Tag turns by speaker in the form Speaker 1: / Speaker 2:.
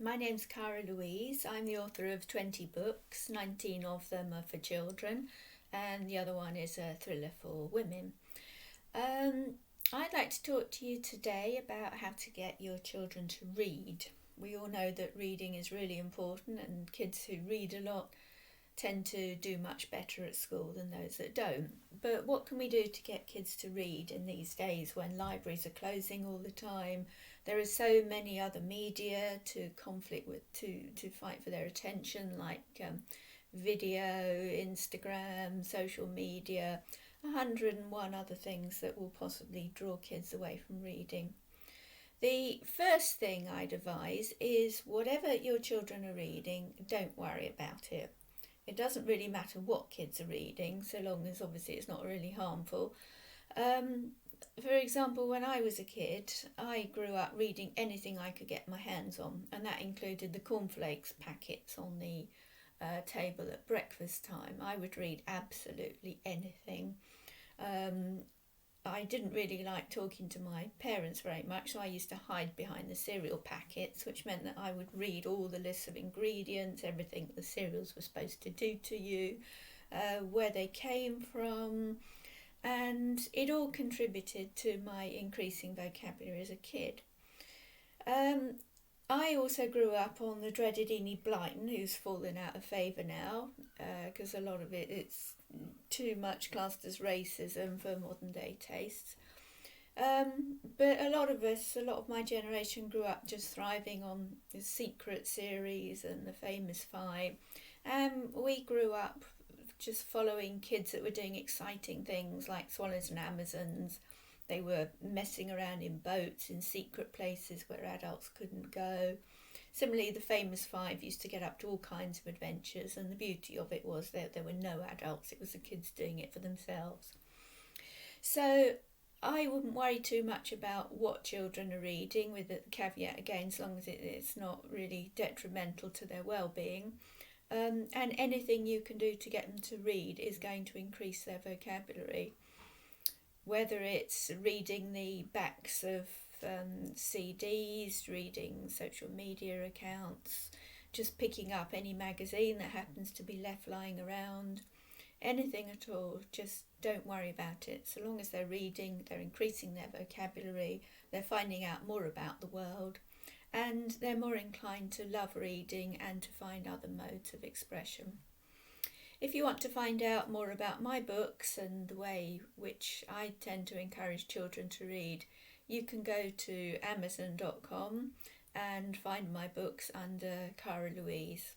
Speaker 1: My name's Cara Louise. I'm the author of 20 books, 19 of them are for children, and the other one is a thriller for women. Um, I'd like to talk to you today about how to get your children to read. We all know that reading is really important, and kids who read a lot tend to do much better at school than those that don't. But what can we do to get kids to read in these days when libraries are closing all the time? There are so many other media to conflict with, to fight for their attention, like video, Instagram, social media, 101 other things that will possibly draw kids away from reading. The first thing I'd advise is whatever your children are reading, don't worry about it. It doesn't really matter what kids are reading, so long as obviously it's not really harmful. For example, when I was a kid, I grew up reading anything I could get my hands on, and that included the cornflakes packets on the table at breakfast time. I would read absolutely anything. Um, I didn't really like talking to my parents very much, so I used to hide behind the cereal packets, which meant that I would read all the lists of ingredients, everything the cereals were supposed to do to you, where they came from, and it all contributed to my increasing vocabulary as a kid. Um, I also grew up on the dreaded Enid Blyton, who's fallen out of favour now, because a lot of it's too much classed as racism for modern day tastes. But a lot of my generation grew up just thriving on the Secret series and the Famous Five. We grew up just following kids that were doing exciting things like Swallows and Amazons. They were messing around in boats in secret places where adults couldn't go. Similarly, the Famous Five used to get up to all kinds of adventures, and the beauty of it was that there were no adults, it was the kids doing it for themselves. So I wouldn't worry too much about what children are reading, with the caveat again, as long as it's not really detrimental to their well-being. And anything you can do to get them to read is going to increase their vocabulary. Whether it's reading the backs of CDs, reading social media accounts, just picking up any magazine that happens to be left lying around, anything at all, just don't worry about it. So long as they're reading, they're increasing their vocabulary, they're finding out more about the world, and they're more inclined to love reading and to find other modes of expression. If you want to find out more about my books and the way which I tend to encourage children to read, you can go to amazon.com and find my books under Cara Louise.